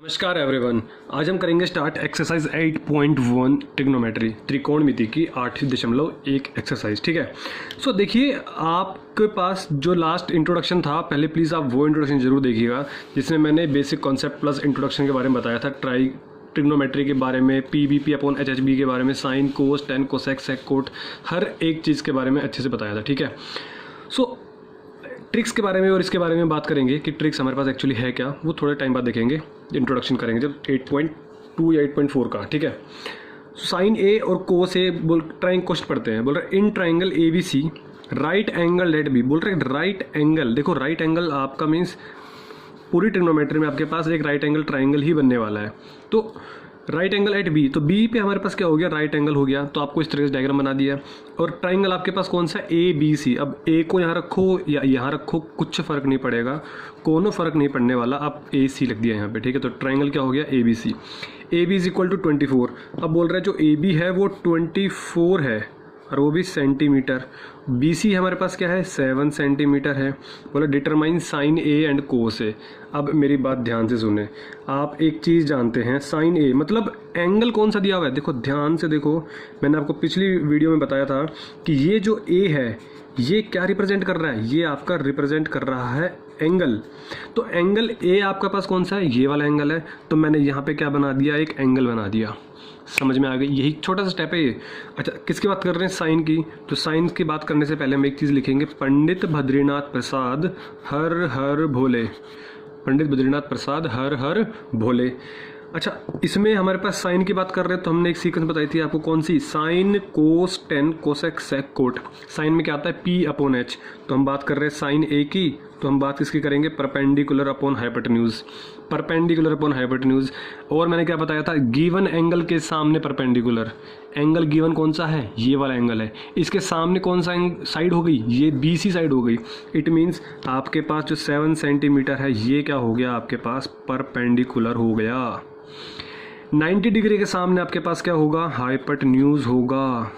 नमस्कार एवरीवन। आज हम करेंगे स्टार्ट एक्सरसाइज 8.1 ट्रिग्नोमेट्री त्रिकोणमिति की 8.1 एक्सरसाइज। ठीक है। सो देखिए, आपके पास जो लास्ट इंट्रोडक्शन था, पहले प्लीज़ आप वो इंट्रोडक्शन जरूर देखिएगा जिसमें मैंने बेसिक कॉन्सेप्ट प्लस इंट्रोडक्शन के बारे में बताया था, ट्रिग्नोमेट्री के बारे में, पीबीपी अपॉन एचएचबी के बारे में, sine cos tan cosec sec cot, हर एक चीज़ के बारे में अच्छे से बताया था। ठीक है। सो ट्रिक्स के बारे में और इसके बारे में बात करेंगे कि ट्रिक्स हमारे पास एक्चुअली है क्या, वो थोड़े टाइम बाद देखेंगे, इंट्रोडक्शन करेंगे जब 8.2 या 8.4 का। ठीक है। साइन ए और कोस ए ट्राइंग क्वेश्चन पढ़ते हैं। बोल रहे in triangle A B C right angle let B. बोल रहे राइट एंगल, देखो राइट एंगल आपका मीन्स पूरी ट्रिग्नोमेट्री में आपके पास एक राइट एंगल ट्राइंगल ही बनने वाला है। तो राइट एंगल एट बी, तो बी पे हमारे पास क्या हो गया, राइट एंगल हो गया। तो आपको इस तरह से डायग्राम बना दिया। और ट्राइंगल आपके पास कौन सा, ए बी सी। अब ए को यहाँ रखो या यहाँ रखो, कुछ फर्क नहीं पड़ेगा, कोनो फर्क नहीं पड़ने वाला। आप ए सी लिख दिया यहाँ पे। ठीक है। तो ट्राइंगल क्या हो गया, A B C. A B is equal to 24। अब बोल रहा है जो ए बी है वो 24 है और वो भी सेंटीमीटर। बी सी हमारे पास क्या है, 7 सेंटीमीटर है। बोला determine sine A and cos A. अब मेरी बात ध्यान से सुने, आप एक चीज़ जानते हैं, साइन ए मतलब एंगल कौन सा दिया हुआ है। देखो ध्यान से देखो, मैंने आपको पिछली वीडियो में बताया था कि ये जो ए है ये क्या रिप्रेजेंट कर रहा है, ये आपका रिप्रेजेंट कर रहा है एंगल। तो एंगल ए आपका पास कौन सा है, ये वाला एंगल है। तो मैंने यहाँ पे क्या बना दिया, एक एंगल बना दिया। समझ में आ गई, यही छोटा सा स्टेप है ये। अच्छा, किसकी बात कर रहे हैं, साइन की। तो साइन की बात करने से पहले हम एक चीज़ लिखेंगे, पंडित बद्रीनाथ प्रसाद हर हर भोले। पंडित बद्रीनाथ प्रसाद हर हर भोले। अच्छा, इसमें हमारे पास साइन की बात कर रहे हैं तो हमने एक सीक्वेंस बताई थी आपको, कौन सी, sine cos tan cosec sec cot. Sine में क्या आता है, पी अपॉन एच। तो हम बात कर रहे हैं साइन ए की, तो हम बात किसकी करेंगे, perpendicular upon hypotenuse. Perpendicular upon hypotenuse. और मैंने क्या बताया था, गिवन एंगल के सामने परपेंडिकुलर। एंगल गिवन कौन सा है, ये वाला एंगल है। इसके सामने कौन सा साइड हो गई, ये बी सी साइड हो गई। इट मीन्स आपके पास जो 7 सेंटीमीटर है ये क्या हो गया, आपके पास परपेंडिकुलर हो गया। 90 डिग्री के सामने आपके पास क्या होगा, हाइपोटेन्यूज होगा।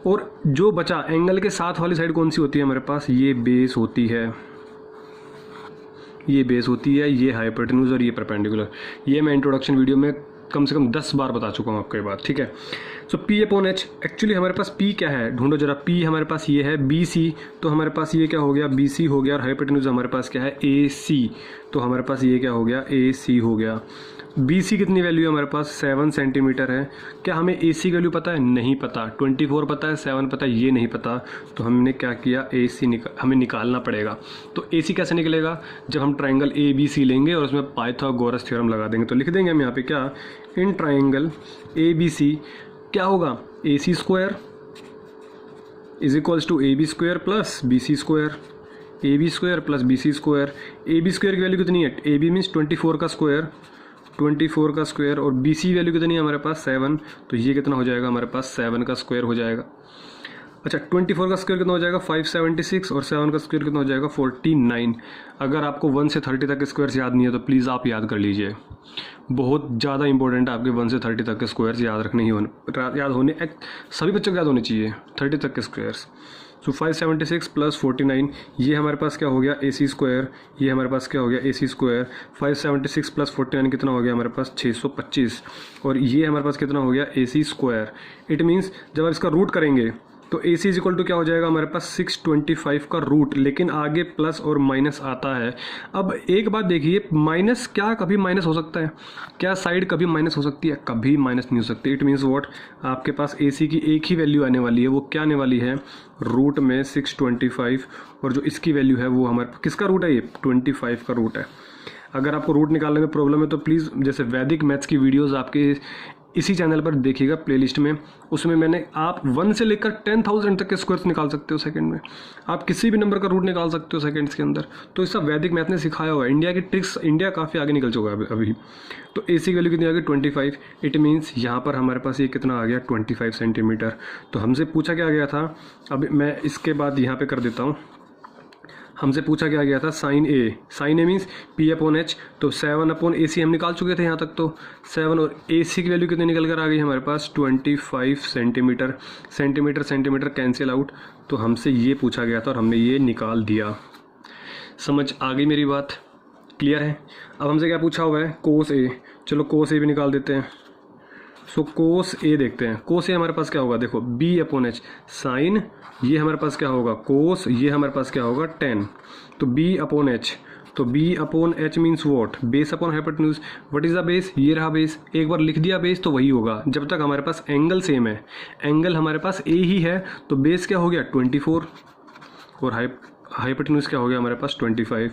और जो बचा एंगल के साथ वाली साइड कौन सी होती है हमारे पास, ये बेस होती है। ये बेस होती है, ये हाइपोटेन्यूज और ये परपेंडिकुलर। ये मैं इंट्रोडक्शन वीडियो में कम से कम 10 बार बता चुका हूँ आपको ये बात। ठीक है। सो पी अपॉन एच, एक्चुअली हमारे पास पी क्या है, ढूंढो जरा। पी हमारे पास ये है बी सी, तो हमारे पास ये क्या हो गया, बी सी हो गया। और हाइपोटेन्यूज हमारे पास क्या है, ए सी। तो हमारे पास ये क्या हो गया, ए सी हो गया। बी सी कितनी वैल्यू है हमारे पास, 7 सेंटीमीटर है। क्या हमें ए सी वैल्यू पता है, नहीं पता। 24 पता है, 7 पता है, ये नहीं पता। तो हमने क्या किया, ए सी हमें निकालना पड़ेगा। तो ए सी कैसे निकलेगा, जब हम ट्राइंगल ए बी सी लेंगे और उसमें पाइथागोरस थ्योरम लगा देंगे। तो लिख देंगे हम यहाँ पे क्या, इन ट्राइंगल ए बी सी क्या होगा, A C square is equals to A B square plus B C square. A B square plus B C square. A B square की वैल्यू कितनी है, ए बी मीन्स 24 का square, 24 का square. और B C value कितनी है हमारे पास, 7। तो ये कितना हो जाएगा हमारे पास, 7 का स्क्वायर हो जाएगा। अच्छा, 24 का स्क्वायर कितना हो जाएगा, 576। और 7 का स्क्वायर कितना हो जाएगा, 49। अगर आपको 1 से 30 तक के स्क्वायर्स याद नहीं है तो प्लीज़ आप याद कर लीजिए, बहुत ज़्यादा इंपॉर्टेंट है आपके 1 से 30 तक के स्क्वायर्स याद रखने ही याद होने, सभी बच्चों को याद होने चाहिए 30 तक के स्क्वायर्स। तो 576 प्लस 49, ये हमारे पास क्या हो गया, ए सी स्क्वायर। ये हमारे पास क्या हो गया, ए सी स्क्वायर। 576 प्लस 49 कितना हो गया हमारे पास, 625। और ये हमारे पास कितना हो गया, ए सी स्क्वायर। इट मीन्स जब आप इसका रूट करेंगे तो ए सी इज इक्वल टू क्या हो जाएगा हमारे पास, 625 का रूट। लेकिन आगे प्लस और माइनस आता है। अब एक बात देखिए, माइनस क्या कभी माइनस हो सकता है, क्या साइड कभी माइनस हो सकती है, कभी माइनस नहीं हो सकती। इट मीन्स व्हाट, आपके पास ए सी की एक ही वैल्यू आने वाली है, वो क्या आने वाली है, रूट में 625। और जो इसकी वैल्यू है वो हमारे किसका रूट है, ये 25 का रूट है। अगर आपको रूट निकालने में प्रॉब्लम है तो प्लीज़ जैसे वैदिक मैथ्स की वीडियोस आपके इसी चैनल पर देखिएगा प्लेलिस्ट में, उसमें मैंने आप 1 से लेकर 10,000 तक के स्क्वायर्स निकाल सकते हो सेकंड में। आप किसी भी नंबर का रूट निकाल सकते हो सेकंड्स के अंदर। तो इसका वैदिक मैथ ने सिखाया हुआ है। इंडिया की ट्रिक्स, इंडिया काफ़ी आगे निकल चुका है अभी। तो ए सी की वैल्यू कितनी आ गई, 25। इट मीन्स यहाँ पर हमारे पास ये कितना आ गया, 25 सेंटीमीटर। तो हमसे पूछा क्या गया था, अब मैं इसके बाद यहाँ पर कर देता हूँ। हमसे पूछा क्या गया था, साइन ए। साइन ए मीन्स पी अपॉन एच। तो 7 अपॉन ए सी हम निकाल चुके थे यहाँ तक। तो 7 और ए सी की वैल्यू कितनी निकल कर आ गई हमारे पास, 25 centimetre. Centimetre centimetre cancel out. तो हमसे ये पूछा गया था और हमने ये निकाल दिया। समझ आ गई मेरी बात। क्लियर है। अब हमसे क्या पूछा हुआ है, कोस ए। चलो कोस ए भी निकाल देते हैं। सो कोस ए देखते हैं। कोस ए हमारे पास क्या होगा, देखो बी अपॉन एच साइन, ये हमारे पास क्या होगा कोस, ये हमारे पास क्या होगा टेन। तो बी अपॉन एच, तो B upon H means what, base upon hypotenuse. What is the base, ये रहा बेस। एक बार लिख दिया बेस तो वही होगा जब तक हमारे पास एंगल सेम है। एंगल हमारे पास ए ही है तो बेस क्या हो गया 24 और हाइपोटेन्यूज क्या हो गया हमारे पास 25।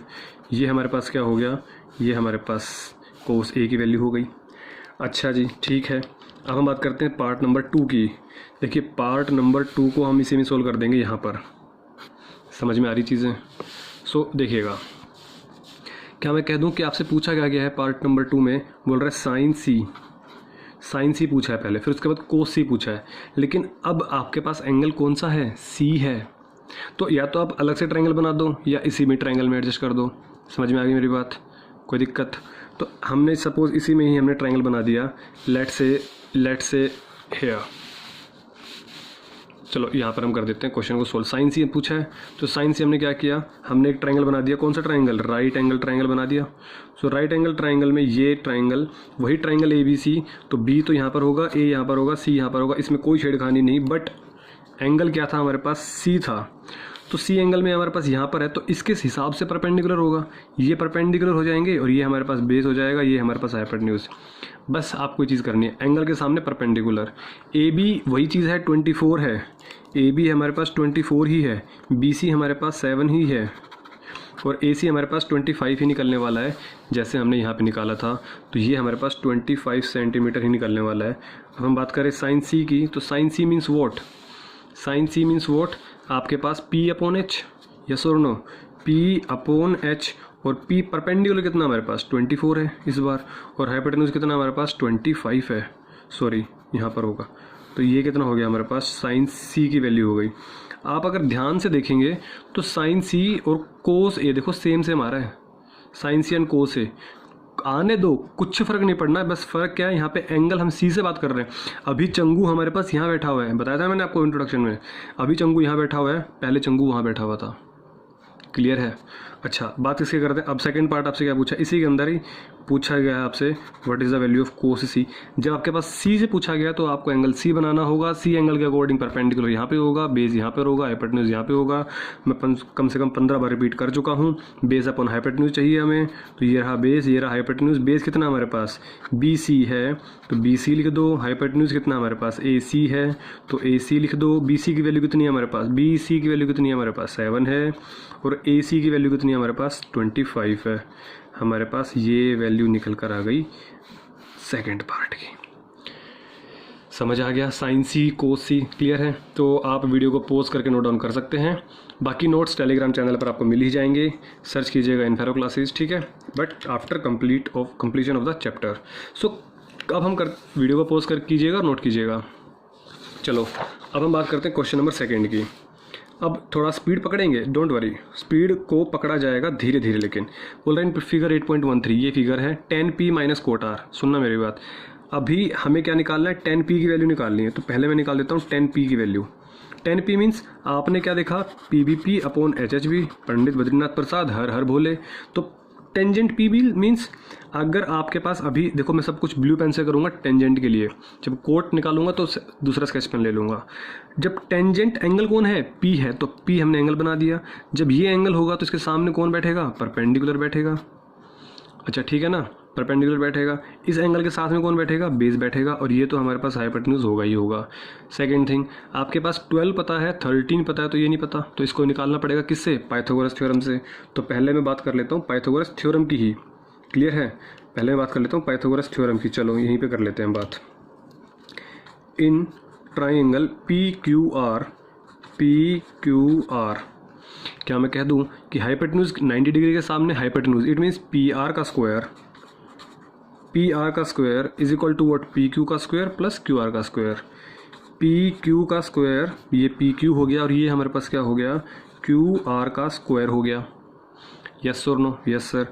ये हमारे पास क्या हो गया, ये हमारे पास कोस ए की वैल्यू हो गई। अच्छा जी ठीक है। अब हम बात करते हैं पार्ट नंबर 2 की। देखिए पार्ट नंबर 2 को हम इसी में सोल्व कर देंगे। यहाँ पर समझ में आ रही चीज़ें। सो देखिएगा, क्या मैं कह दूं कि आपसे पूछा क्या गया है पार्ट नंबर 2 में, बोल रहा है साइन सी पूछा है पहले, फिर उसके बाद कोस सी पूछा है। लेकिन अब आपके पास एंगल कौन सा है, सी है। तो या तो आप अलग से ट्रायंगल बना दो या इसी में ट्रायंगल में एडजस्ट कर दो। समझ में आ गई मेरी बात, कोई दिक्कत। तो हमने सपोज इसी में ही हमने ट्रायंगल बना दिया। लेट से हेयर। चलो यहाँ पर हम कर देते हैं क्वेश्चन को सोल्व। साइन सी पूछा है तो साइन सी हमने क्या किया, हमने एक ट्रायंगल बना दिया। कौन सा ट्रायंगल, राइट एंगल ट्रायंगल बना दिया। सो राइट एंगल ट्रायंगल में ये ट्रायंगल वही ट्रायंगल ए बी सी, तो बी तो यहाँ पर होगा, ए यहाँ पर होगा, सी यहाँ पर होगा। इसमें कोई छेड़खानी नहीं, बट एंगल क्या था हमारे पास, सी था। तो सी एंगल में हमारे पास यहाँ पर है तो इसके हिसाब से परपेंडिकुलर होगा। ये परपेंडिकुलर हो जाएंगे और ये हमारे पास बेस हो जाएगा, ये हमारे पास हाइपोटेन्यूज। बस आपको ये चीज़ करनी है, एंगल के सामने परपेंडिकुलर। ए बी वही चीज़ है, 24 है। ए बी हमारे पास 24 ही है, बी सी हमारे पास 7 ही है और ए सी हमारे पास 25 ही निकलने वाला है, जैसे हमने यहाँ पे निकाला था। तो ये हमारे पास 25 सेंटीमीटर ही निकलने वाला है। अब हम बात करें साइन सी की, तो sine C means what, sine C means what, आपके पास P अपॉन एच, यस और नो, P अपॉन एच। और P परपेंडिकुलर कितना हमारे पास 24 है इस बार, और हाइपोटेन्यूज कितना हमारे पास 25 है, सॉरी यहाँ पर होगा। तो ये कितना हो गया हमारे पास, साइन सी की वैल्यू हो गई। आप अगर ध्यान से देखेंगे तो साइन सी और कोस ए देखो सेम आ रहा है, साइन सी एंड कोस ए। आने दो, कुछ फ़र्क नहीं पड़ना है, बस फ़र्क क्या है यहाँ पे एंगल हम सी से बात कर रहे हैं। अभी चंगू हमारे पास यहाँ बैठा हुआ है, बताया था मैंने आपको इंट्रोडक्शन में। अभी चंगू यहाँ बैठा हुआ है, पहले चंगू वहाँ बैठा हुआ था। क्लियर है। अच्छा बात इसके करते हैं। अब सेकंड पार्ट आपसे क्या पूछा, इसी के अंदर ही पूछा गया है आपसे what is the value of cos C. जब आपके पास सी से पूछा गया तो आपको एंगल सी बनाना होगा। सी एंगल के अकॉर्डिंग परपेंडिकुलर यहाँ पे होगा, बेस यहाँ पर होगा, हाइपोटेन्यूज यहाँ पे होगा। मैं कम से कम 15 बार रिपीट कर चुका हूँ। बेस अपॉन हाइपोटेन्यूज चाहिए हमें, तो ये रहा बेस, ये रहा हाइपोटेन्यूज। बेस कितना हमारे पास बी सी है तो बी सी लिख दो। हाइपोटेन्यूज कितना हमारे पास ए सी है तो ए सी लिख दो। बी सी की वैल्यू कितनी है हमारे पास, बी सी की वैल्यू कितनी है हमारे पास 7 है, और ए सी की वैल्यू कितनी है हमारे पास 25 है। हमारे पास ये वैल्यू निकल कर आ गई सेकंड पार्ट की। समझ आ गया, साइन सी कोस सी क्लियर है। तो आप वीडियो को पॉज करके नोट डाउन कर सकते हैं। बाकी नोट्स टेलीग्राम चैनल पर आपको मिल ही जाएंगे, सर्च कीजिएगा इन्फेरो क्लासेस, ठीक है, but after completion of the chapter. So अब हम वीडियो को पॉज कर कीजिएगा और नोट कीजिएगा। चलो अब हम बात करते हैं क्वेश्चन नंबर सेकेंड की। अब थोड़ा स्पीड पकड़ेंगे, डोंट वरी, स्पीड को पकड़ा जाएगा धीरे धीरे। लेकिन बोल रहे हैं फिगर 8.13, ये फिगर है 10p माइनस कोट आर। सुनना मेरी बात, अभी हमें क्या निकालना है, 10p की वैल्यू निकालनी है। तो पहले मैं निकाल देता हूँ 10p की वैल्यू। 10p मीन्स आपने क्या देखा, PBP अपॉन HHB, पंडित बद्रीनाथ प्रसाद हर हर भोले। तो टेंजेंट पी बी मीन्स अगर आपके पास, अभी देखो मैं सब कुछ ब्लू पेन से करूँगा टेंजेंट के लिए, जब कोट निकालूंगा तो दूसरा स्केच पेन ले लूँगा। जब टेंजेंट एंगल कौन है, पी है, तो पी हमने एंगल बना दिया। जब ये एंगल होगा तो इसके सामने कौन बैठेगा, परपेंडिकुलर बैठेगा। अच्छा ठीक है ना, परपेंडिकुलर बैठेगा। इस एंगल के साथ में कौन बैठेगा, बेस बैठेगा, और ये तो हमारे पास हाइपोटेन्यूज होगा ही होगा। सेकंड थिंग, आपके पास 12 पता है, 13 पता है, तो ये नहीं पता, तो इसको निकालना पड़ेगा किससे, पाइथागोरस थ्योरम से। तो पहले मैं बात कर लेता हूँ पाइथागोरस थ्योरम की ही। क्लियर है, पहले मैं बात कर लेता हूँ पाइथागोरस थ्योरम की। चलो यहीं पर कर लेते हैं बात। इन ट्राइंगल PQR, क्या मैं कह दूं कि हाइपोटेन्यूज 90 डिग्री के सामने हाइपोटेन्यूज, इट मीन्स PR का square is equal to what, PQ का स्क्वायर प्लस QR का स्क्वायर। PQ का स्क्वायर, ये PQ हो गया, और ये हमारे पास क्या हो गया, QR का स्क्वायर हो गया। यस और नो, यस सर।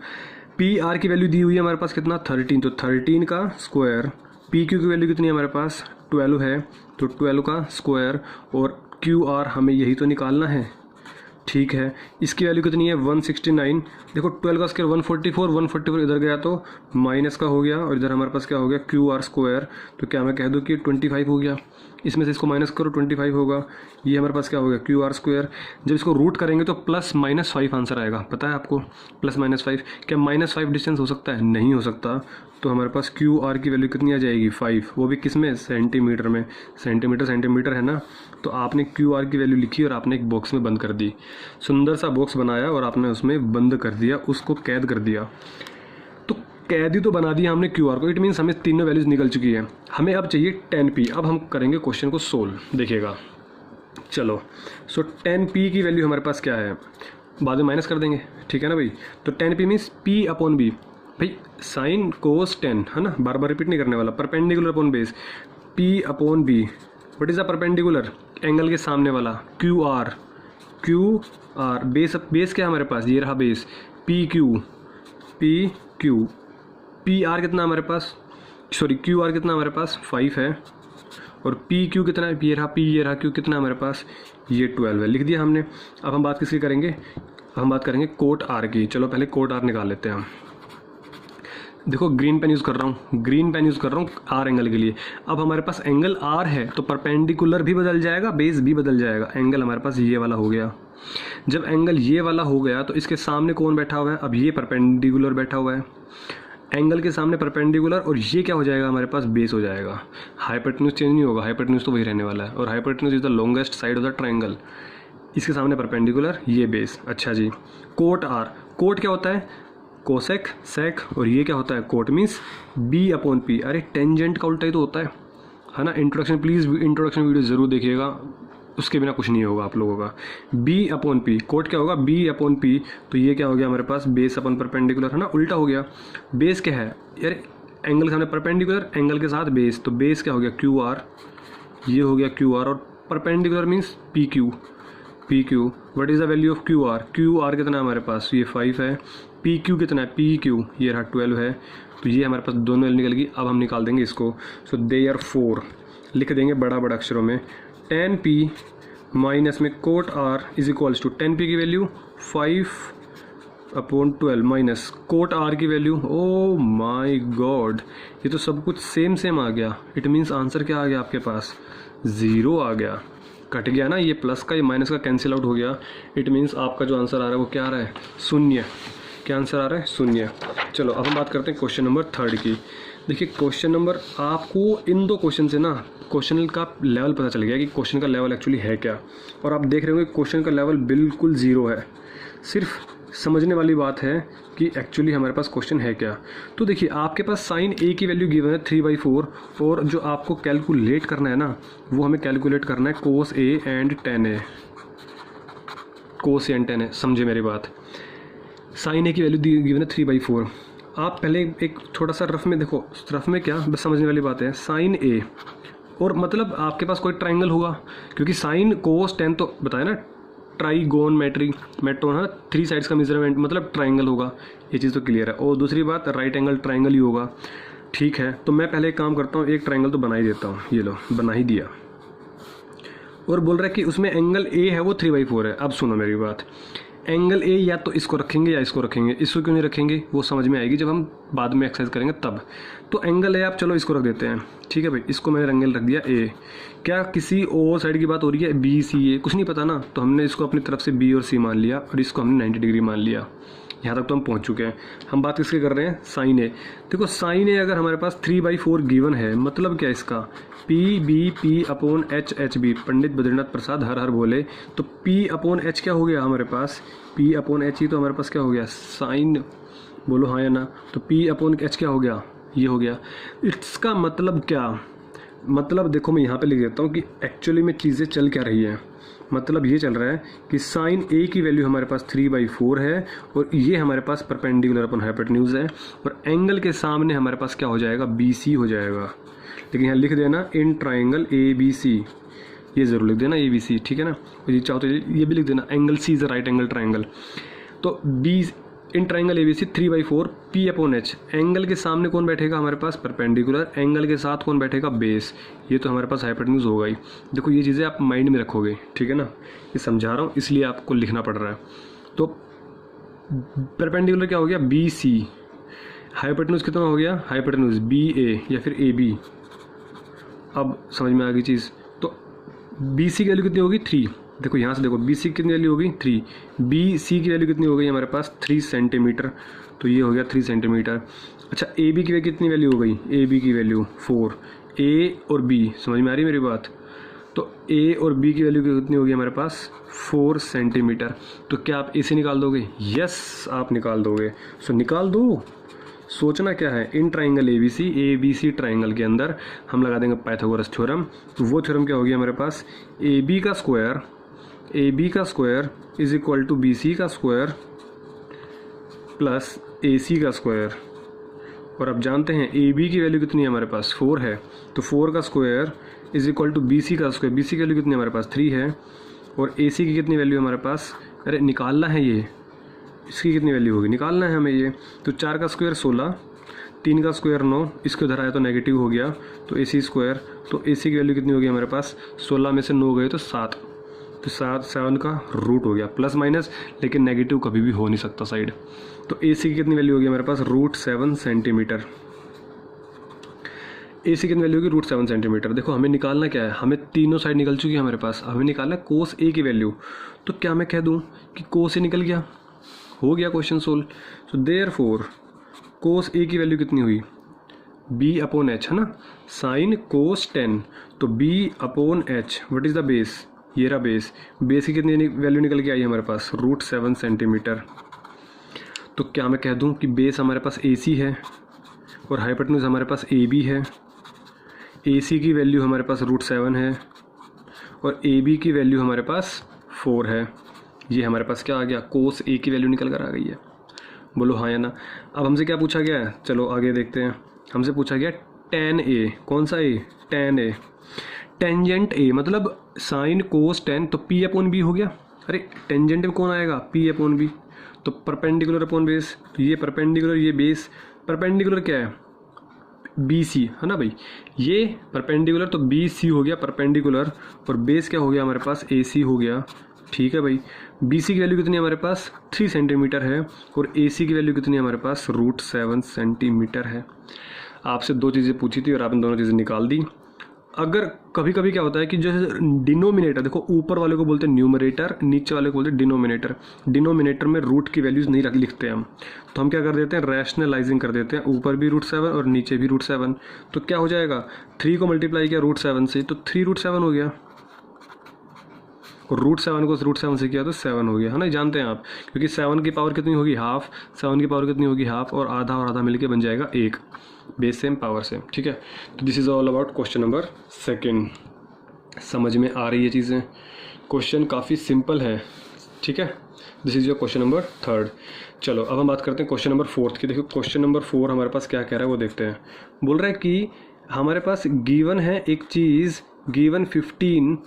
PR की वैल्यू दी हुई है हमारे पास कितना, 13, तो 13 का स्क्वायर। PQ की वैल्यू कितनी है हमारे पास 12 है, तो 12 का स्क्वायर, और QR हमें यही तो निकालना है। ठीक है, इसकी वैल्यू कितनी है 169। देखो 12 का स्क्वायर 144, 144 इधर गया तो माइनस का हो गया, और इधर हमारे पास क्या हो गया क्यू आर स्क्वायर। तो क्या मैं कह दूँ कि 25 हो गया, इसमें से इसको माइनस करो 25 होगा, ये हमारे पास क्या हो गया क्यू आर स्क्वायर। जब इसको रूट करेंगे तो +-5 आंसर आएगा, पता है आपको +-5। क्या -5 डिस्टेंस हो सकता है? नहीं हो सकता। तो हमारे पास क्यू आर की वैल्यू कितनी आ जाएगी 5, वो भी किस में सेंटीमीटर में, सेंटीमीटर है ना। तो आपने क्यू आर की वैल्यू लिखी और आपने एक बॉक्स में बंद कर दी, सुंदर सा बॉक्स बनाया और आपने उसमें बंद कर दिया, उसको कैद कर दिया। तो कैद ही तो बना दिया हमने क्यू आर को, इट मीन्स हमें तीनों वैल्यूज निकल चुकी है। हमें अब चाहिए 10p। अब हम करेंगे क्वेश्चन को सोल्व, देखिएगा। चलो, सो 10p की वैल्यू हमारे पास क्या है, बाद में माइनस कर देंगे, ठीक है ना भाई। तो 10p मीन्स p/b, भाई साइन कोस 10 है ना, बार बार रिपीट नहीं करने वाला। Perpendicular upon base p/b, what is the perpendicular, angle के सामने वाला क्यू आर बेस क्या है हमारे पास, ये रहा base P Q P R कितना हमारे पास, सॉरी क्यू आर कितना हमारे पास 5 है, और पी क्यू कितना है, ये रहा क्यू कितना हमारे पास, ये 12 है, लिख दिया हमने। अब हम बात किसकी करेंगे, हम बात करेंगे कोट आर की। चलो पहले कोट आर निकाल लेते हैं हम। देखो ग्रीन पेन यूज़ कर रहा हूँ आर एंगल के लिए। अब हमारे पास एंगल आर है तो परपेंडिकुलर भी बदल जाएगा, बेस भी बदल जाएगा। एंगल हमारे पास ये वाला हो गया। जब एंगल ये वाला हो गया तो इसके सामने कौन बैठा हुआ है, अब ये परपेंडिकुलर बैठा हुआ है, एंगल के सामने परपेंडिकुलर, और ये क्या हो जाएगा हमारे पास बेस हो जाएगा। हाइपोटेन्यूज चेंज नहीं होगा, हाइपोटेन्यूज तो वही रहने वाला है, और hypotenuse is the longest side of the triangle. इसके सामने परपेंडिकुलर, ये बेस। अच्छा जी, कोट आर, कोट क्या होता है कोसेक सेक, और ये क्या होता है कोट मीन्स b/p। अरे टेंजेंट का उल्टा ही तो होता है ना। इंट्रोडक्शन, प्लीज़ इंट्रोडक्शन वीडियो ज़रूर देखिएगा, उसके बिना कुछ नहीं होगा आप लोगों का। b/p, कोट क्या होगा b/p। तो ये क्या हो गया हमारे पास बेस अपन परपेंडिकुलर, है ना, उल्टा हो गया। बेस क्या है यार, एंगल के सामने परपेंडिकुलर, एंगल के साथ बेस, तो बेस क्या हो गया क्यू आर, ये हो गया क्यू आर, और perpendicular means P Q. What is the value of Q R कितना है हमारे पास, ये 5 है। पी क्यू कितना है, पी क्यू ये रहा 12 है। तो ये हमारे पास दोनों वैल्यू निकल गई। अब हम निकाल देंगे इसको। सो देयरफॉर लिख देंगे बड़ा अक्षरों में 10p माइनस में cot R is equals to 10p की वैल्यू 5/12 माइनस कोट आर की वैल्यू, ओ माय गॉड, ये तो सब कुछ सेम आ गया। इट मीन्स आंसर क्या आ गया आपके पास, 0 आ गया। कट गया ना, ये प्लस का ये माइनस का कैंसिल आउट हो गया। इट मीन्स आपका जो आंसर आ रहा है वो क्या आ रहा है, 0। क्या आंसर आ रहा है, 0। चलो अब हम बात करते हैं क्वेश्चन नंबर 3 की। देखिए क्वेश्चन नंबर, आपको इन दो क्वेश्चन से ना क्वेश्चन का लेवल पता चल गया कि क्वेश्चन का लेवल एक्चुअली है क्या। और आप देख रहे होंगे क्वेश्चन का लेवल बिल्कुल 0 है। सिर्फ समझने वाली बात है कि एक्चुअली हमारे पास क्वेश्चन है क्या। तो देखिए आपके पास साइन ए की वैल्यू गिवन है 3/4, और जो आपको कैलकुलेट करना है ना, वो हमें कैलकुलेट करना है cos A and tan A, cos A and tan A. समझे मेरी बात, साइन ए की वैल्यू गिवन है 3/4। आप पहले एक थोड़ा सा रफ में देखो, रफ में क्या, बस समझने वाली बात है। साइन ए, और मतलब आपके पास कोई ट्राइंगल होगा, क्योंकि साइन कोस 10 तो बताया ना, ट्राइगोनमेट्रिक है, 3 साइड्स का मेजरमेंट मतलब ट्राइंगल होगा, ये चीज़ तो क्लियर है। और दूसरी बात राइट एंगल ट्राइंगल ही होगा, ठीक है। तो मैं पहले एक काम करता हूँ, एक ट्राइंगल तो बना ही देता हूँ। ये लो बना ही दिया, और बोल रहा है कि उसमें एंगल ए है वो 3/4 है। अब सुनो मेरी बात, एंगल ए या तो इसको रखेंगे या इसको रखेंगे। इसको क्यों नहीं रखेंगे वो समझ में आएगी जब हम बाद में एक्सरसाइज करेंगे तब। तो एंगल ए आप चलो इसको रख देते हैं, ठीक है भाई। इसको मैंने एंगल रख दिया ए। क्या किसी और साइड की बात हो रही है, बी सी ए, कुछ नहीं पता ना, तो हमने इसको अपनी तरफ से बी और सी मान लिया, और इसको हमने 90 डिग्री मान लिया। यहाँ तक तो हम पहुँच चुके हैं। हम बात किसकी कर रहे हैं, साइन ए। देखो साइन ए अगर हमारे पास 3/4 गिवन है, मतलब क्या इसका, P/H पंडित बद्रीनाथ प्रसाद हर हर बोले। तो P/H क्या हो गया हमारे पास, P/H ही तो हमारे पास क्या हो गया, साइन, बोलो हाँ या ना। तो P/H क्या हो गया, ये हो गया। इसका मतलब क्या, मतलब देखो मैं यहाँ पे लिख देता हूँ कि एक्चुअली में चीज़ें चल क्या रही हैं। मतलब ये चल रहा है कि साइन ए की वैल्यू हमारे पास 3/4 है, और ये हमारे पास परपेंडिकुलर अपन हाइपोटेन्यूज है, और एंगल के सामने हमारे पास क्या हो जाएगा, BC हो जाएगा। लेकिन यहाँ लिख देना इन ट्राइंगल ABC, ये ज़रूर लिख देना ABC, ठीक है ना। और ये चाहो तो ये भी लिख देना angle C is a right angle triangle. तो in triangle ABC 3/4 P/H। Angle के सामने कौन बैठेगा हमारे पास? परपेंडिकुलर। एंगल के साथ कौन बैठेगा? बेस। ये तो हमारे पास हाइपोटेन्यूज होगा ही। देखो ये चीज़ें आप माइंड में रखोगे, ठीक है ना, ये समझा रहा हूँ इसलिए आपको लिखना पड़ रहा है। तो परपेंडिकुलर क्या हो गया? BC। हाइपोटेन्यूज कितना हो गया? हाइपोटेन्यूज BA या फिर AB। अब समझ में आ गई चीज़। तो BC की वैल्यू कितनी होगी? 3। देखो यहाँ से देखो BC की कितनी वैल्यू होगी? 3। BC की वैल्यू कितनी हो गई हमारे पास? 3 सेंटीमीटर। तो ये हो गया 3 सेंटीमीटर। अच्छा AB की कितनी वैल्यू हो गई? AB की वैल्यू 4। A और B, समझ में आ रही है मेरी बात? तो A और B की वैल्यू कितनी होगी हमारे पास? 4 सेंटीमीटर। तो क्या आप AC निकाल दोगे? यस, आप निकाल दोगे। सो निकाल दो। सोचना क्या है, इन ट्राइंगल ABC ट्राइंगल के अंदर हम लगा देंगे पाइथागोरस थ्योरम। तो वो थ्योरम क्या होगी हमारे पास? AB का square is equal to BC का स्क्वायर प्लस AC का स्क्वायर। और अब जानते हैं AB की वैल्यू कितनी है हमारे पास? 4 है। तो 4 का square is equal to BC का स्क्वायर। BC की वैल्यू कितनी है हमारे पास? 3 है। और AC की कितनी वैल्यू है हमारे पास? अरे निकालना है ये, इसकी कितनी वैल्यू होगी, निकालना है हमें ये। तो 4 का स्क्वायर 16, 3 का स्क्वायर 9, इसके उधर आया तो नेगेटिव हो गया, तो AC स्क्वायर। तो AC की वैल्यू कितनी होगी हमारे पास? 16 में से 9 गए तो 7, तो 7 का रूट हो गया, प्लस माइनस, लेकिन नेगेटिव कभी भी हो नहीं सकता साइड। तो AC की कितनी वैल्यू होगी हमारे पास? √7 सेंटीमीटर। AC की कितनी वैल्यू होगी? √7 सेंटीमीटर। देखो हमें निकालना क्या है, हमें तीनों साइड निकल चुकी है हमारे पास, हमें निकालना है कोस A की वैल्यू। तो क्या मैं कह दूँ कि कोस A निकल गया, हो गया question solve. So therefore cos A की वैल्यू कितनी हुई? B/H, है ना, साइन कोस 10। तो B/H what is the base? ये रहा बेस। बेस की कितनी वैल्यू निकल के आई हमारे पास? √7 सेंटीमीटर। तो क्या मैं कह दूं कि बेस हमारे पास AC है और हाइपोटेन्यूज हमारे पास AB है। AC की वैल्यू हमारे पास √7 है और AB की वैल्यू हमारे पास 4 है। ये हमारे पास क्या आ गया? कोस A की वैल्यू निकल कर आ गई है। बोलो हाँ या ना। अब हमसे क्या पूछा गया है? चलो आगे देखते हैं। हमसे पूछा गया tan A। कौन सा A? tan A। Tangent A मतलब साइन कोस 10, तो P/B हो गया। अरे टेंजेंट में कौन आएगा? P/B। तो परपेंडिकुलर अपॉन बेस, तो ये परपेंडिकुलर, ये बेस। परपेंडिकुलर क्या है? BC, है ना भाई, ये परपेंडिकुलर, तो BC हो गया परपेंडिकुलर, और बेस क्या हो गया हमारे पास? AC हो गया। ठीक है भाई। BC की वैल्यू कितनी है हमारे पास? 3 सेंटीमीटर है, और AC की वैल्यू कितनी है हमारे पास? √7 सेंटीमीटर है। आपसे 2 चीज़ें पूछी थी और आपने दोनों चीज़ें निकाल दी। अगर कभी कभी क्या होता है कि जो डिनोमिनेटर, देखो ऊपर वाले को बोलते हैं न्यूमरेटर, नीचे वाले को बोलते हैं डिनोमिनेटर। डिनोमिनेटर में रूट की वैल्यूज़ नहीं लिखते हम, तो हम क्या कर देते हैं? रैशनलाइजिंग कर देते हैं, ऊपर भी √7 और नीचे भी √7। तो क्या हो जाएगा? 3 को मल्टीप्लाई किया √7 से तो 3√7 हो गया, और √7 को √7 से किया तो 7 हो गया, है ना। जानते हैं आप, क्योंकि 7 की पावर कितनी होगी? हाफ। 7 की पावर कितनी होगी? हाफ, और आधा मिलके बन जाएगा 1। बेस सेम पावर सेम, ठीक है। तो this is all about question number 2। समझ में आ रही है चीज़ें? क्वेश्चन काफ़ी सिंपल है, ठीक है। This is your question number 3। चलो अब हम बात करते हैं क्वेश्चन नंबर 4 की। देखो क्वेश्चन नंबर 4 हमारे पास क्या कह रहा है वो देखते हैं। बोल रहा है कि हमारे पास गिवन है एक चीज़, given 15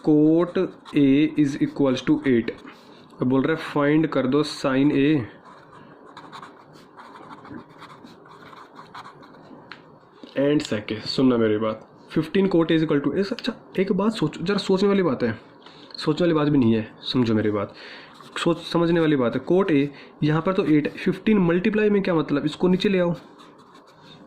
cot A is equals to 8। अब बोल रहा है फाइंड कर दो sine A and sec A. सुनना मेरी बात, 15 cot A is equal to. अच्छा एक बात सोचो, जरा सोचने वाली बात है, सोचने वाली बात भी नहीं है, समझो मेरी बात, समझने वाली बात है। कोट A यहाँ पर तो 8 है, 15 मल्टीप्लाई में क्या मतलब? इसको नीचे ले आओ,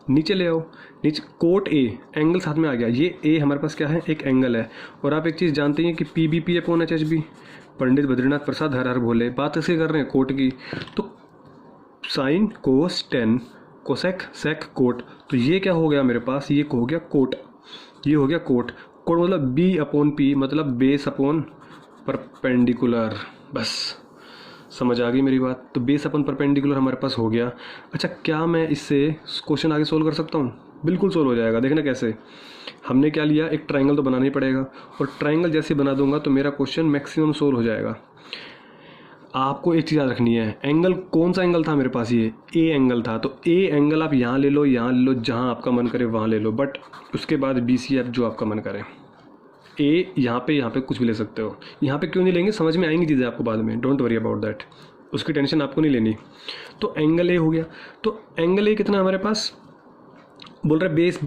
नीचे ले आओ, नीचे। कोट A, एंगल साथ में आ गया, ये A हमारे पास क्या है? एक एंगल है। और आप एक चीज़ जानते हैं कि PBP/HB। पंडित बद्रीनाथ प्रसाद हर हर भोले, बात कैसे कर रहे हैं? कोट की। तो sine cos 10 cosec sec cot, तो ये क्या हो गया मेरे पास? ये हो गया कोट, ये हो गया कोट। कोट मतलब B/P मतलब बेस अपॉन परपेंडिकुलर। बस समझ आ गई मेरी बात? तो बेस अपन परपेंडिकुलर हमारे पास हो गया। अच्छा क्या मैं इससे क्वेश्चन आगे सोल्व कर सकता हूँ? बिल्कुल सोल्व हो जाएगा। देखना कैसे। हमने क्या लिया? एक ट्रायंगल तो बनाना ही पड़ेगा, और ट्रायंगल जैसे बना दूंगा तो मेरा क्वेश्चन मैक्सिमम सोल्व हो जाएगा। आपको एक चीज़ याद रखनी है, एंगल कौन सा एंगल था मेरे पास? ये A एंगल था। तो A एंगल आप यहाँ ले लो, यहाँ ले लो, जहाँ आपका मन करे वहाँ ले लो, बट उसके बाद BC जो आपका मन करे। A यहाँ पे कुछ भी ले सकते हो। यहाँ पे क्यों नहीं लेंगे? समझ में आएंगी चीज़ें आपको बाद में, डोंट वरी अबाउट दैट। उसकी टेंशन आपको नहीं लेनी। तो एंगल ए हो गया। तो एंगल ए कितना है हमारे पास, बोल रहा है बेस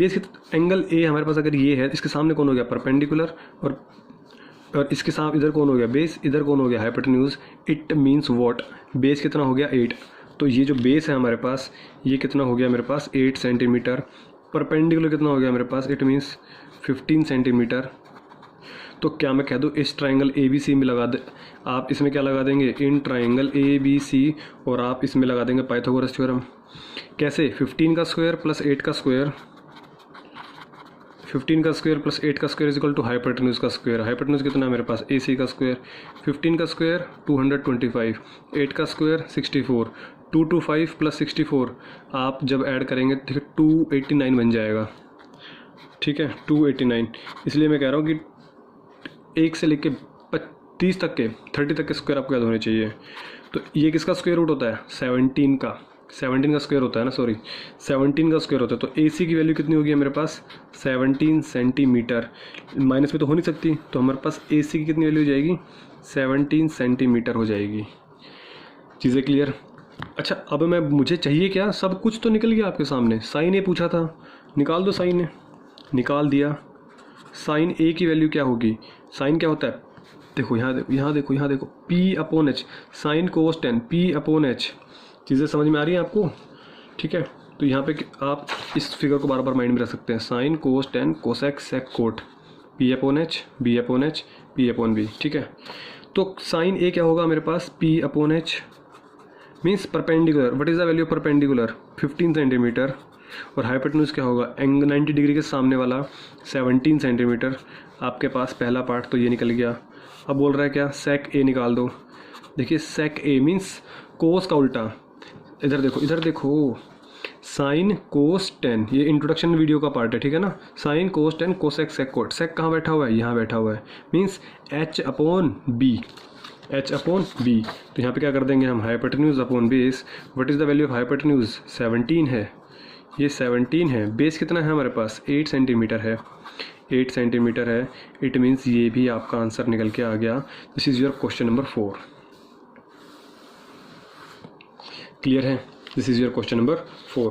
एंगल ए हमारे पास अगर ये है, इसके सामने कौन हो गया परपेंडिकुलर, और इसके साथ इधर कौन हो गया बेस, इधर कौन हो गया hypotenuse. It means what, base कितना हो गया 8। तो ये जो बेस है हमारे पास ये कितना हो गया मेरे पास 8 सेंटीमीटर। परपेंडिकुलर कितना हो गया मेरे पास, इट मीन्स 15 सेंटीमीटर। तो क्या मैं कह दूँ इस ट्राइंगल ए बी सी में लगा दे, आप इसमें क्या लगा देंगे इन ट्राइंगल ए बी सी, और आप इसमें लगा देंगे पाइथागोरस थ्योरम। कैसे, 15 का स्क्वायर प्लस 8 का स्क्वायर, 15 का स्क्वायर प्लस 8 का square is equal to hypotenuse का स्क्वायर। हाइपोटेन्यूज कितना है मेरे पास ए सी का स्क्वायर, 15 का स्क्वायर 225, 8 का स्क्वायर 64, 225 प्लस 64 आप जब ऐड करेंगे ठीक है 289 बन जाएगा। ठीक है 289। इसलिए मैं कह रहा हूँ कि 1 से लेके 30 तक के 30 तक के स्क्वायर आपको याद होने चाहिए। तो ये किसका स्क्वायर रूट होता है 17 का स्क्वायर होता है ना, सॉरी 17 का स्क्वायर होता है। तो ए सी की वैल्यू कितनी होगी मेरे पास 17 सेंटीमीटर, माइनस में तो हो नहीं सकती, तो हमारे पास ए सी की कितनी वैल्यू हो जाएगी 17 सेंटीमीटर हो जाएगी। चीज़ें क्लियर। अच्छा अब मैं मुझे चाहिए क्या, सब कुछ तो निकल गया आपके सामने। साइन ए पूछा था, निकाल दो साइन ए, निकाल दिया। साइन ए की वैल्यू क्या होगी, साइन क्या होता है देखो यहाँ देखो P upon H, sign cos 10 P upon H. चीज़ें समझ में आ रही हैं आपको, ठीक है। तो यहाँ पे आप इस फिगर को बार बार माइंड में रख सकते हैं, sine cos 10 cosec sec cot, P upon H B upon H P upon B. ठीक है, तो साइन ए क्या होगा मेरे पास P upon H means perpendicular, what is the value of perpendicular 15 centimetre, और हाइपोटेन्यूज क्या होगा 90 डिग्री के सामने वाला 17 सेंटीमीटर। आपके पास पहला पार्ट तो ये निकल गया। अब बोल रहा है क्या सेक ए निकाल दो। देखिए सेक ए मीन्स कोस का उल्टा, इधर देखो साइन कोस 10, ये इंट्रोडक्शन वीडियो का पार्ट है, ठीक है ना। Sine cos 10 cosec sec cot, sec कहाँ बैठा हुआ है यहाँ बैठा हुआ है, मीन्स एच अपॉन बी। तो यहाँ पे क्या कर देंगे हम hypotenuse upon base. What is the value of hypotenuse 17 है, ये 17 है। बेस कितना है हमारे पास 8 सेंटीमीटर है, 8 सेंटीमीटर है। इट मीन्स ये भी आपका आंसर निकल के आ गया। This is your question number 4। Clear है, this is your question number 4।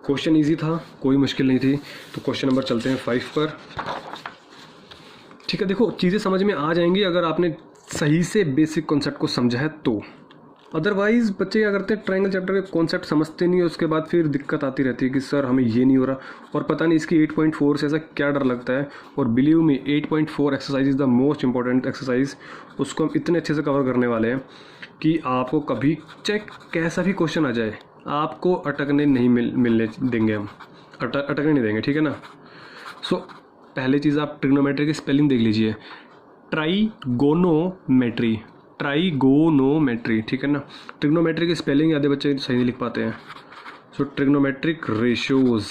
Question easy था, कोई मुश्किल नहीं थी। तो क्वेश्चन नंबर चलते हैं 5 पर। ठीक है, देखो चीज़ें समझ में आ जाएंगी अगर आपने सही से बेसिक कॉन्सेप्ट को समझा है तो। अदरवाइज़ बच्चे क्या करते हैं ट्रायंगल चैप्टर के कॉन्सेप्ट समझते नहीं है, उसके बाद फिर दिक्कत आती रहती है कि सर हमें ये नहीं हो रहा, और पता नहीं इसकी 8.4 से ऐसा क्या डर लगता है। और believe me 8.4 exercise is the most important exercise. उसको हम इतने अच्छे से कवर करने वाले हैं कि आपको कभी चाहे कैसा भी क्वेश्चन आ जाए आपको अटकने नहीं मिलने देंगे हम, अटकने नहीं देंगे, ठीक है ना। सो पहले चीज़ आप ट्रिग्नोमेट्री की स्पेलिंग देख लीजिए, ट्राइगोनोमेट्री, ठीक है ना। ट्रिग्नोमेट्री की स्पेलिंग आधे बच्चे सही नहीं लिख पाते हैं। सो ट्रिग्नोमेट्रिक रेशियोज,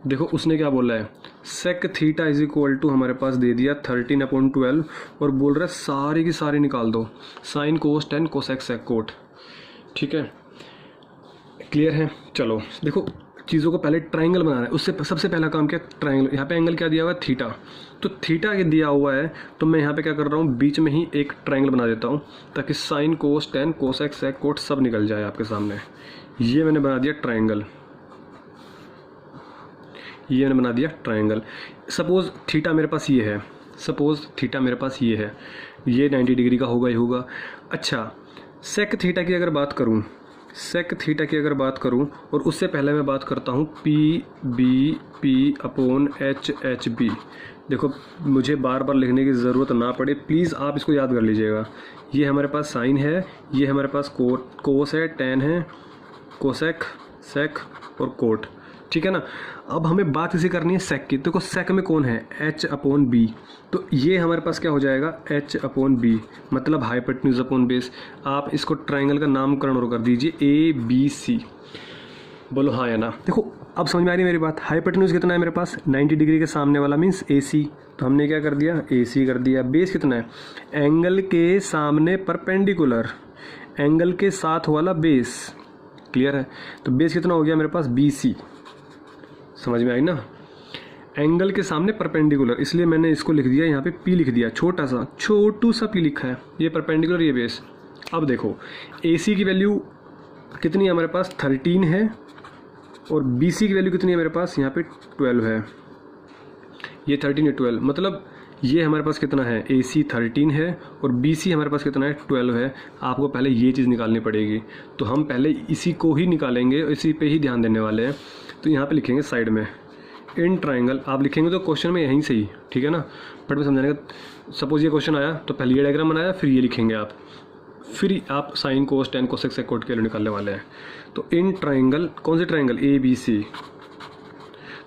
देखो उसने क्या बोला है sec theta is equal to हमारे पास दे दिया 13/12, और बोल रहा है सारी की सारी निकाल दो, sine cos 10 cosec sec cot. ठीक है, क्लियर है। चलो देखो चीज़ों को पहले ट्रायंगल बनाना है, उससे सबसे पहला काम क्या ट्रायंगल। यहाँ पे एंगल क्या दिया हुआ है थीटा, तो थीटा ये दिया हुआ है, तो मैं यहाँ पे क्या कर रहा हूँ बीच में ही एक ट्रायंगल बना देता हूँ ताकि sine cos 10 cosec sec cot सब निकल जाए आपके सामने। ये मैंने बना दिया ट्रायंगल, ये मैंने बना दिया ट्रायंगल। सपोज़ थीटा मेरे पास ये है, ये 90 डिग्री का होगा ही होगा। अच्छा सेक थीटा की अगर बात करूं, और उससे पहले मैं बात करता हूं पी अपॉन एच बी। देखो मुझे बार बार लिखने की ज़रूरत ना पड़े, प्लीज़ आप इसको याद कर लीजिएगा। ये हमारे पास साइन है, ये हमारे पास कोस है, टेन है, कोसेक सेक और कोट, ठीक है ना। अब हमें बात इसी करनी है सेक की। देखो सेक में कौन है एच अपॉन बी, तो ये हमारे पास क्या हो जाएगा एच अपॉन बी, मतलब हाइपोटेन्यूज अपॉन बेस। आप इसको ट्रायंगल का नामकरण और कर दीजिए ABC। बोलो हाँ या ना। देखो अब समझ में आ रही है मेरी बात। हाइपोटेन्यूज कितना है मेरे पास 90 डिग्री के सामने वाला मीन्स AC, तो हमने क्या कर दिया AC कर दिया। बेस कितना है एंगल के सामने परपेंडिकुलर, एंगल के साथ वाला बेस, क्लियर है। तो बेस कितना हो गया मेरे पास BC, समझ में आई ना। एंगल के सामने परपेंडिकुलर, इसलिए मैंने इसको लिख दिया यहाँ पे P लिख दिया, छोटू सा P लिखा है, ये परपेंडिकुलर ये बेस, अब देखो AC की वैल्यू कितनी है हमारे पास, 13 है, और BC की वैल्यू कितनी है मेरे पास, यहाँ पे 12 है। ये 13 है 12, मतलब ये हमारे पास कितना है, AC 13 है और BC हमारे पास कितना है, 12 है। आपको पहले ये चीज़ निकालनी पड़ेगी, तो हम पहले इसी को ही निकालेंगे, इसी पे ही ध्यान देने वाले हैं। तो यहाँ पे लिखेंगे साइड में इन ट्राइंगल, आप लिखेंगे तो क्वेश्चन में यहीं से ही, ठीक है ना, बट मैं समझाने का, सपोज ये क्वेश्चन आया तो पहले ये डायग्राम बनाया, फिर ये लिखेंगे आप, फिर आप sign cos tan cosec Sekot के लिए निकालने वाले हैं। तो इन ट्राइंगल, कौन से ट्राइंगल, ABC,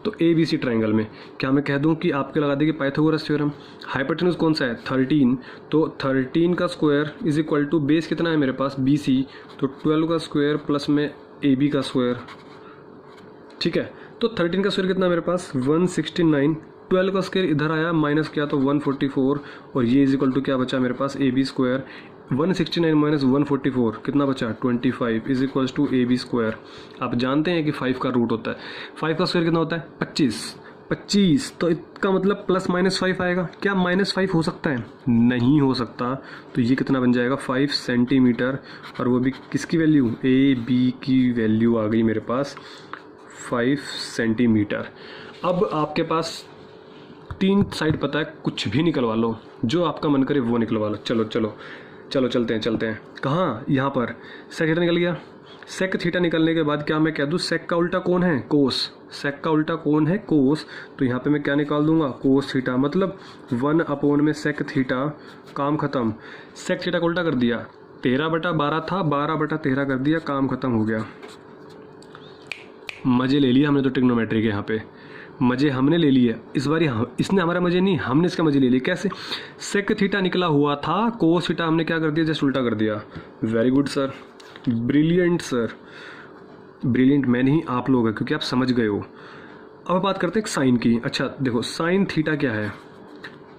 तो ABC ट्राइंगल में क्या मैं कह दूं कि आपके लगा देंगे पाइथागोरस थ्योरम। हाइपोटेन्यूज कौन सा है, 13, तो 13 का square is equal to base कितना है मेरे पास BC, तो 12 का स्क्वायर प्लस में AB का स्क्वायर, ठीक है। तो 13 का स्क्वायर कितना है मेरे पास 169, 12 का स्क्वायर इधर आया माइनस किया तो 144, और ये इज इक्वल टू क्या बचा मेरे पास AB स्क्वायर, 169 माइनस 144 कितना बचा 25 is equals to AB square. आप जानते हैं कि 5 का रूट होता है, 5 का स्क्वायर कितना होता है 25, तो इसका मतलब प्लस माइनस 5 आएगा। क्या माइनस 5 हो सकता है, नहीं हो सकता। तो ये कितना बन जाएगा 5 सेंटीमीटर, और वो भी किसकी वैल्यू, AB की वैल्यू आ गई मेरे पास 5 सेंटीमीटर। अब आपके पास 3 साइड पता है, कुछ भी निकलवा लो, जो आपका मन करे वो निकलवा लो। चलो चलते हैं कहाँ, यहाँ पर सेक थीटा निकल गया। सेक थीटा निकलने के बाद क्या मैं कह दूँ, सेक का उल्टा कौन है, कोस, सेक का उल्टा कौन है, कोस। तो यहाँ पे मैं क्या निकाल दूंगा, कोस थीटा, मतलब 1 में सेक थीटा, काम खत्म। सेक थीटा को उल्टा कर दिया, 13/12 था, 12/13 कर दिया, काम खत्म हो गया। मज़े ले लिए हमने तो ट्रिग्नोमेट्री के, यहाँ पे मज़े हमने ले लिए। इस बार इसने हमारा मज़े नहीं, हमने इसका मज़े ले लिए। कैसे, सेक थीटा निकला हुआ था, कोस थीटा हमने क्या कर दिया, जस्ट उल्टा कर दिया। Very good sir, brilliant sir, brilliant मैं नहीं आप लोग हैं, क्योंकि आप समझ गए हो। अब बात करते हैं साइन की। अच्छा देखो, साइन थीटा क्या है,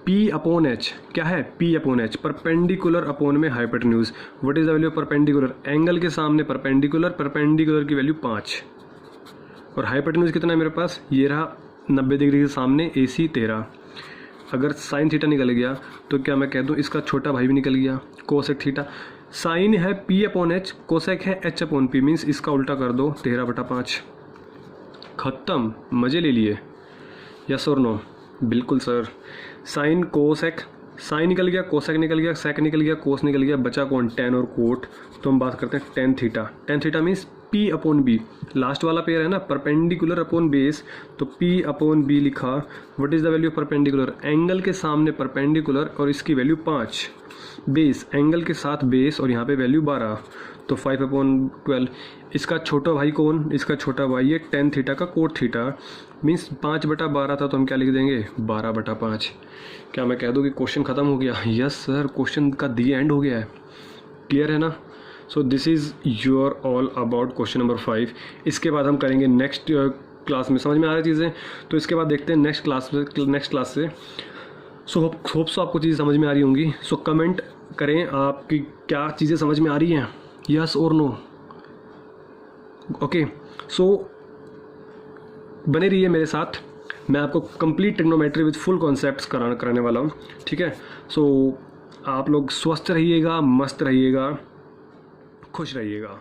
P/H क्या है, P/H, परपेंडिकुलर अपॉन में hypotenuse. What is the value of perpendicular, angle के सामने परपेंडिकुलर की वैल्यू 5, और हाइपोटेन्यूज कितना है मेरे पास, ये रहा 90 डिग्री के सामने AC 13। अगर साइन थीटा निकल गया तो क्या मैं कह दूं इसका छोटा भाई भी निकल गया, कोसेक थीटा। साइन है P/H, कोसेक है H/P, मीन्स इसका उल्टा कर दो 13/5, खत्म, मज़े ले लिए। यस और नो, बिल्कुल सर। साइन कोसेक, साइन निकल गया, कोसेक निकल गया, सेक निकल गया, कोस निकल गया, बचा कौन, टेन और कोट। तो हम बात करते हैं tan theta. Tan theta means P/B, last वाला पेयर है ना, परपेंडिकुलर अपॉन बेस, तो P/B लिखा। What is the value of perpendicular, angle के सामने परपेंडिकुलर और इसकी वैल्यू 5, बेस एंगल के साथ बेस, और यहाँ पे वैल्यू 12, तो 5/12। इसका छोटा भाई कौन, इसका छोटा भाई है टेन थीटा का कोट थीटा, मीन्स 5/12 था, तो हम क्या लिख देंगे 12/5। क्या मैं कह दूँ कि क्वेश्चन ख़त्म हो गया, यस सर, क्वेश्चन का दी एंड हो गया है, क्लियर है ना। So this is your all about question number 5। इसके बाद हम करेंगे नेक्स्ट क्लास में, समझ में आ रही चीज़ें, तो इसके बाद देखते हैं नेक्स्ट क्लास से। सो होप सो आपको चीज़ें समझ में आ रही होंगी। सो कमेंट करें आपकी क्या चीज़ें समझ में आ रही हैं, यस और नो। ओके, सो बने रहिए मेरे साथ, मैं आपको complete trigonometry with full concepts कराने वाला हूँ, ठीक है। सो आप लोग स्वस्थ रहिएगा, मस्त रहिएगा, खुश रहिएगा।